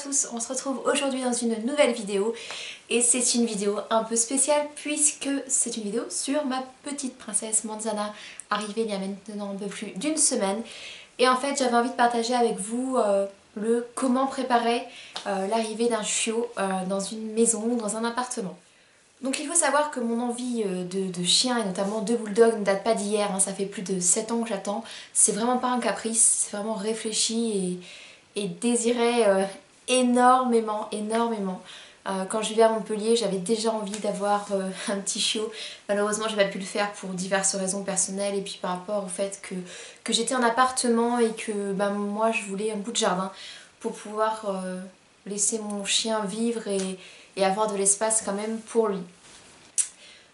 tous, on se retrouve aujourd'hui dans une nouvelle vidéo et c'est une vidéo un peu spéciale puisque c'est une vidéo sur ma petite princesse Manzana arrivée il y a maintenant un peu plus d'une semaine et en fait j'avais envie de partager avec vous le comment préparer l'arrivée d'un chiot dans une maison, dans un appartement. Donc il faut savoir que mon envie de chien et notamment de bulldog ne date pas d'hier, hein, ça fait plus de 7 ans que j'attends, c'est vraiment pas un caprice, c'est vraiment réfléchi et désiré énormément. Quand je vivais à Montpellier, j'avais déjà envie d'avoir un petit chiot. Malheureusement, j'ai pas pu le faire pour diverses raisons personnelles et puis par rapport au fait que j'étais en appartement et que moi je voulais un bout de jardin pour pouvoir laisser mon chien vivre et avoir de l'espace quand même pour lui.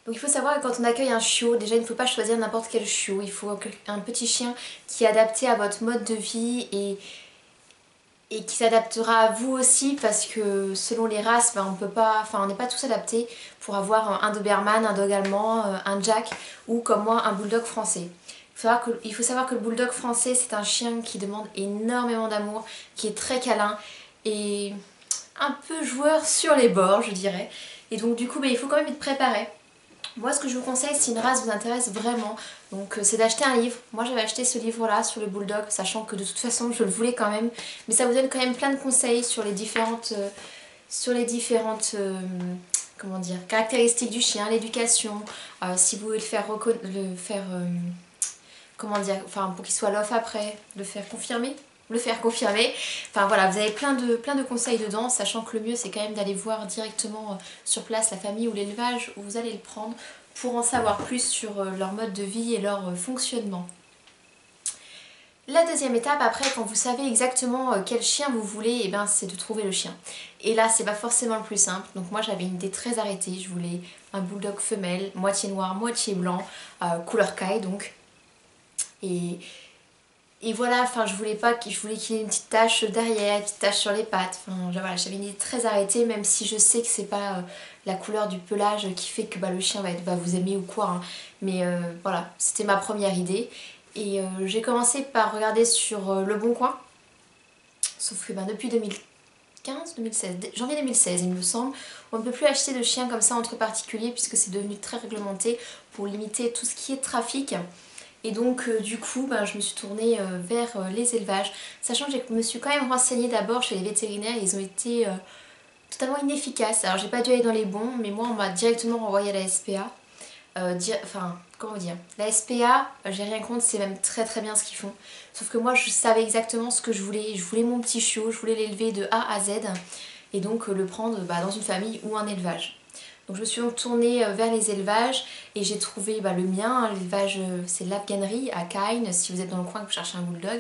Donc il faut savoir que quand on accueille un chiot, déjà il ne faut pas choisir n'importe quel chiot, il faut un petit chien qui est adapté à votre mode de vie et qui s'adaptera à vous aussi parce que selon les races, on n'est pas tous adaptés pour avoir un Doberman, un dog allemand, un Jack ou comme moi un bulldog français. Il faut savoir que le bulldog français c'est un chien qui demande énormément d'amour, qui est très câlin et un peu joueur sur les bords je dirais. Et donc du coup il faut quand même être préparé. Moi ce que je vous conseille si une race vous intéresse vraiment, donc c'est d'acheter un livre. Moi j'avais acheté ce livre là sur le bulldog, sachant que de toute façon je le voulais quand même, mais ça vous donne quand même plein de conseils sur les différentes comment dire, caractéristiques du chien, l'éducation, si vous voulez comment dire, enfin pour qu'il soit lof après, le faire confirmer. Enfin voilà, vous avez plein de conseils dedans, sachant que le mieux c'est quand même d'aller voir directement sur place la famille ou l'élevage où vous allez le prendre pour en savoir plus sur leur mode de vie et leur fonctionnement. La deuxième étape après, quand vous savez exactement quel chien vous voulez, c'est de trouver le chien. Et là c'est pas forcément le plus simple, donc moi j'avais une idée très arrêtée, je voulais un bulldog femelle, moitié noir, moitié blanc, couleur caille donc. Et voilà, je voulais qu'il y ait une petite tache derrière, une petite tache sur les pattes. Voilà, j'avais une idée très arrêtée, même si je sais que c'est pas la couleur du pelage qui fait que le chien va vous aimer ou quoi. Hein. Mais voilà, c'était ma première idée. Et j'ai commencé par regarder sur Le Bon Coin. Sauf que depuis 2016, janvier 2016 il me semble, on ne peut plus acheter de chiens comme ça entre particuliers puisque c'est devenu très réglementé pour limiter tout ce qui est trafic. Et donc du coup je me suis tournée vers les élevages, sachant que je me suis quand même renseignée d'abord chez les vétérinaires, ils ont été totalement inefficaces. Alors j'ai pas dû aller dans les bons, mais moi on m'a directement renvoyé à la SPA. Comment dire, la SPA, j'ai rien contre, c'est même très bien ce qu'ils font. Sauf que moi je savais exactement ce que je voulais mon petit chiot, je voulais l'élever de A à Z et donc le prendre dans une famille ou un élevage. Donc je me suis donc tournée vers les élevages et j'ai trouvé le mien, l'élevage c'est l'Afghanerie à Caen, si vous êtes dans le coin que vous cherchez un bulldog.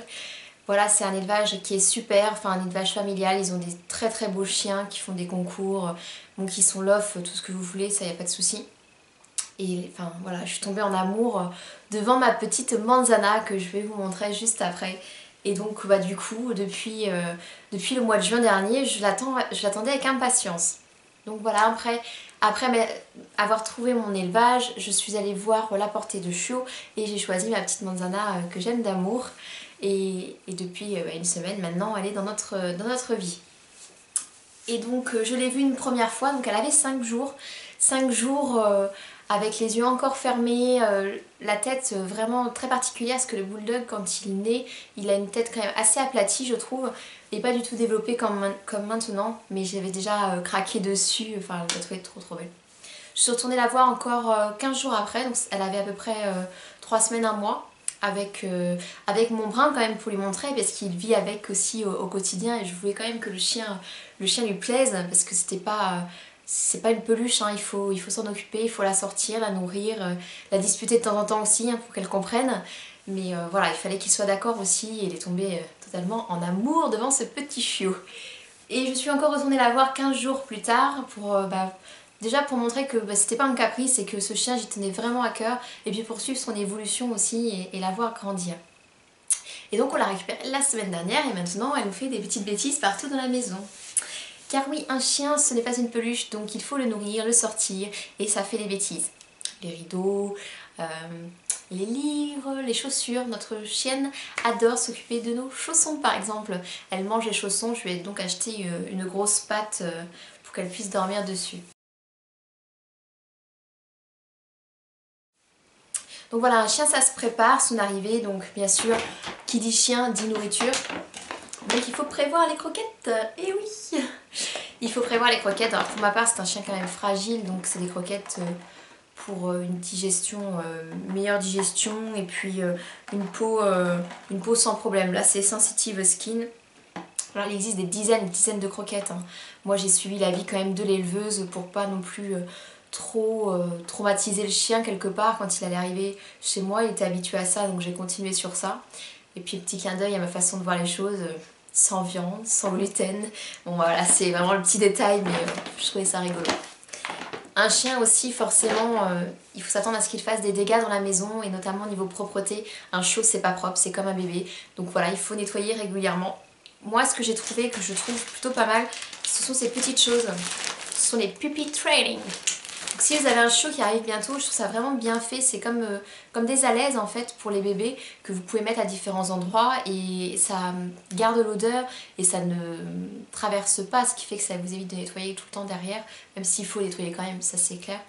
Voilà, c'est un élevage qui est super, un élevage familial, ils ont des très beaux chiens qui font des concours, qui sont lof, tout ce que vous voulez, ça y a pas de souci. Et voilà, je suis tombée en amour devant ma petite Manzana que je vais vous montrer juste après. Et donc du coup, depuis le mois de juin dernier, je l'attendais avec impatience. Donc voilà, après avoir trouvé mon élevage, je suis allée voir la portée de chiot et j'ai choisi ma petite Manzana que j'aime d'amour. Et depuis une semaine maintenant, elle est dans notre vie. Et donc je l'ai vue une première fois, donc elle avait 5 jours. 5 jours avec les yeux encore fermés, la tête vraiment très particulière parce que le bulldog quand il naît, il a une tête quand même assez aplatie je trouve et pas du tout développée comme maintenant, mais j'avais déjà craqué dessus, je la trouvais trop belle. Je suis retournée la voir encore 15 jours après, donc elle avait à peu près 3 semaines, un mois. Avec mon brun quand même pour lui montrer parce qu'il vit avec aussi au quotidien et je voulais quand même que le chien lui plaise parce que c'est pas une peluche, hein, il faut s'en occuper, il faut la sortir, la nourrir, la disputer de temps en temps aussi pour qu'elle comprenne. Mais voilà, il fallait qu'il soit d'accord aussi et il est tombé totalement en amour devant ce petit chiot. Et je suis encore retournée la voir 15 jours plus tard pour déjà pour montrer que c'était pas un caprice et que ce chien j'y tenais vraiment à cœur et puis poursuivre son évolution aussi et la voir grandir. Et donc on l'a récupérée la semaine dernière et maintenant elle nous fait des petites bêtises partout dans la maison. Car oui, un chien ce n'est pas une peluche donc il faut le nourrir, le sortir et ça fait des bêtises. Les rideaux, les livres, les chaussures. Notre chienne adore s'occuper de nos chaussons par exemple. Elle mange les chaussons, je lui ai donc acheté une grosse patte pour qu'elle puisse dormir dessus. Donc voilà, un chien ça se prépare, son arrivée, donc bien sûr, qui dit chien dit nourriture. Donc il faut prévoir les croquettes, et oui. Il faut prévoir les croquettes, alors pour ma part c'est un chien quand même fragile, donc c'est des croquettes pour une digestion, meilleure digestion, et puis une peau sans problème. Là c'est Sensitive Skin. Alors il existe des dizaines de croquettes, hein. Moi j'ai suivi l'avis quand même de l'éleveuse pour pas non plus trop traumatiser le chien quelque part. Quand il allait arriver chez moi, il était habitué à ça, donc j'ai continué sur ça. Et puis petit clin d'œil à ma façon de voir les choses, sans viande, sans gluten. Bon voilà, c'est vraiment le petit détail, mais je trouvais ça rigolo. Un chien aussi, forcément, il faut s'attendre à ce qu'il fasse des dégâts dans la maison, et notamment au niveau propreté. Un chiot c'est pas propre, c'est comme un bébé. Donc voilà, il faut nettoyer régulièrement. Moi ce que j'ai trouvé, que je trouve plutôt pas mal, ce sont ces petites choses. Ce sont les puppy training. Donc si vous avez un chiot qui arrive bientôt, je trouve ça vraiment bien fait. C'est comme des alaises en fait pour les bébés que vous pouvez mettre à différents endroits, et ça garde l'odeur et ça ne traverse pas, ce qui fait que ça vous évite de nettoyer tout le temps derrière, même s'il faut nettoyer quand même, ça c'est clair.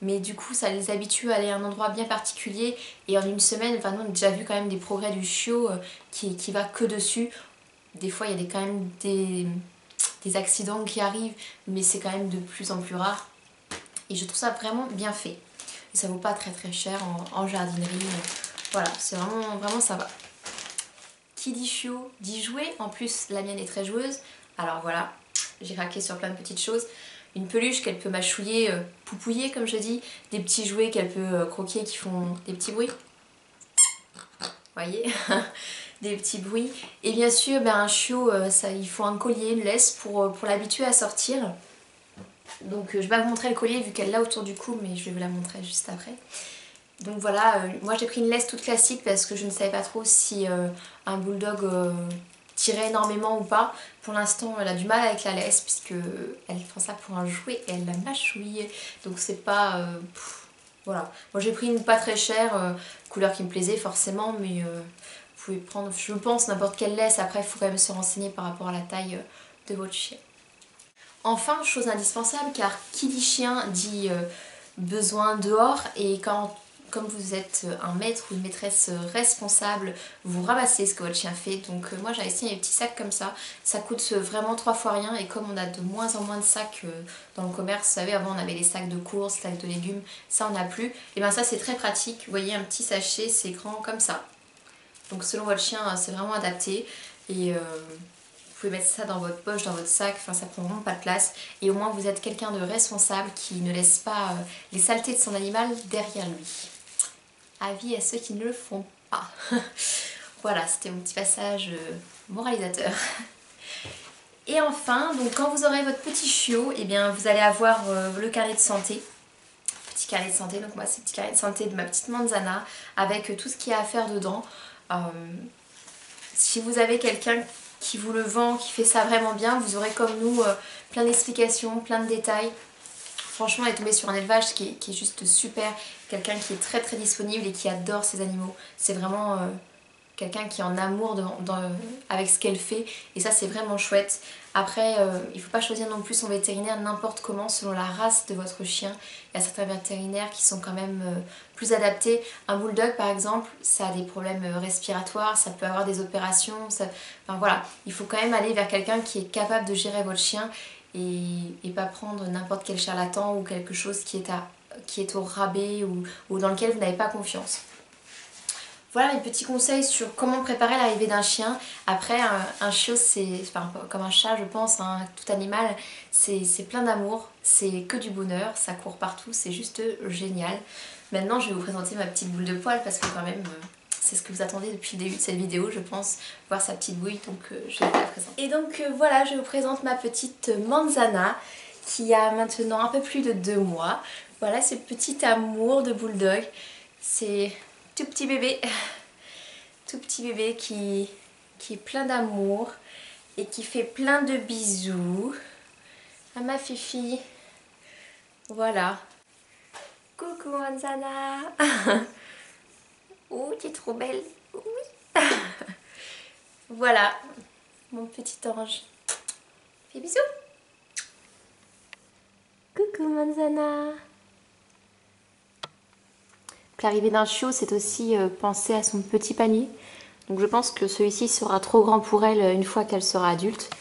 Mais du coup ça les habitue à aller à un endroit bien particulier, et en une semaine, enfin nous on a déjà vu quand même des progrès du chiot qui va que dessus. Des fois il y a quand même des accidents qui arrivent, mais c'est quand même de plus en plus rare. Et je trouve ça vraiment bien fait. Et ça vaut pas très cher en jardinerie. Voilà, c'est vraiment ça va. Qui dit chiot dit jouet. En plus, la mienne est très joueuse. Alors voilà, j'ai raqué sur plein de petites choses. Une peluche qu'elle peut mâchouiller, poupouiller comme je dis. Des petits jouets qu'elle peut croquer qui font des petits bruits. Voyez. Des petits bruits. Et bien sûr, ben, un chiot, il faut un collier, une laisse pour l'habituer à sortir. Donc je vais pas vous montrer le collier vu qu'elle l'a autour du cou, mais je vais vous la montrer juste après. Donc voilà, moi j'ai pris une laisse toute classique parce que je ne savais pas trop si un bulldog tirait énormément ou pas. Pour l'instant elle a du mal avec la laisse puisque elle prend ça pour un jouet et elle la mâchouille. Donc c'est pas... voilà. Moi j'ai pris une pas très chère, couleur qui me plaisait forcément, mais vous pouvez prendre, je pense, n'importe quelle laisse. Après il faut quand même se renseigner par rapport à la taille de votre chien. Enfin, chose indispensable, car qui dit chien dit besoin dehors, et comme vous êtes un maître ou une maîtresse responsable, vous ramassez ce que votre chien fait. Donc moi j'ai essayé des petits sacs comme ça coûte vraiment 3 fois rien, et comme on a de moins en moins de sacs dans le commerce, vous savez avant on avait les sacs de courses, sacs de légumes, ça on n'a plus, et bien ça c'est très pratique. Vous voyez, un petit sachet, c'est grand comme ça. Donc selon votre chien c'est vraiment adapté, et vous pouvez mettre ça dans votre poche, dans votre sac, enfin ça prend vraiment pas de place, et au moins vous êtes quelqu'un de responsable qui ne laisse pas les saletés de son animal derrière lui. Avis à ceux qui ne le font pas. Voilà, c'était mon petit passage moralisateur. Et enfin, donc quand vous aurez votre petit chiot, et bien vous allez avoir le carnet de santé. Petit carnet de santé, donc moi c'est le petit carnet de santé de ma petite Manzana avec tout ce qu'il y a à faire dedans. Si vous avez quelqu'un qui vous le vend, qui fait ça vraiment bien, vous aurez comme nous plein d'explications, plein de détails. Franchement, elle est tombée sur un élevage qui est juste super, quelqu'un qui est très disponible et qui adore ses animaux. C'est vraiment quelqu'un qui est en amour avec ce qu'elle fait, et ça c'est vraiment chouette. Après, il ne faut pas choisir non plus son vétérinaire n'importe comment, selon la race de votre chien. Il y a certains vétérinaires qui sont quand même plus adaptés. Un bulldog par exemple, ça a des problèmes respiratoires, ça peut avoir des opérations, enfin voilà, il faut quand même aller vers quelqu'un qui est capable de gérer votre chien, et pas prendre n'importe quel charlatan ou quelque chose qui est au rabais ou dans lequel vous n'avez pas confiance. Voilà mes petits conseils sur comment préparer l'arrivée d'un chien. Après, un chiot, c'est enfin, comme un chat, je pense, hein, tout animal, c'est plein d'amour, c'est que du bonheur, ça court partout, c'est juste génial. Maintenant, je vais vous présenter ma petite boule de poil parce que quand même, c'est ce que vous attendez depuis le début de cette vidéo, je pense, voir sa petite bouille, donc je vais vous la présenter. Et donc voilà, je vous présente ma petite Manzana qui a maintenant un peu plus de 2 mois. Voilà ce petit amour de bulldog, c'est... tout petit bébé qui est plein d'amour et qui fait plein de bisous à ma fifi. Voilà. Coucou Manzana. Oh, tu es trop belle. Oui. Voilà, mon petit ange. Fais bisous. Coucou Manzana. L'arrivée d'un chiot, c'est aussi penser à son petit panier. Donc je pense que celui-ci sera trop grand pour elle une fois qu'elle sera adulte.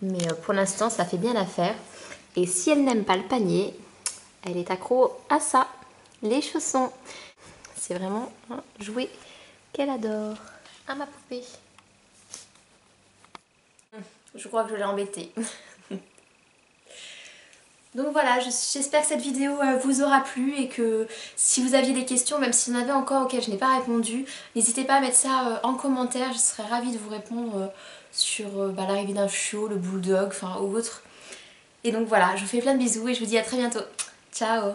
Mais pour l'instant, ça fait bien l'affaire. Et si elle n'aime pas le panier, elle est accro à ça, les chaussons. C'est vraiment un jouet qu'elle adore. Ah, ma poupée. Je crois que je l'ai embêtée. Donc voilà, j'espère que cette vidéo vous aura plu et que si vous aviez des questions, même s'il y en avait encore auxquelles je n'ai pas répondu, n'hésitez pas à mettre ça en commentaire, je serais ravie de vous répondre sur l'arrivée d'un chiot, le bulldog, enfin ou autre. Et donc voilà, je vous fais plein de bisous et je vous dis à très bientôt. Ciao!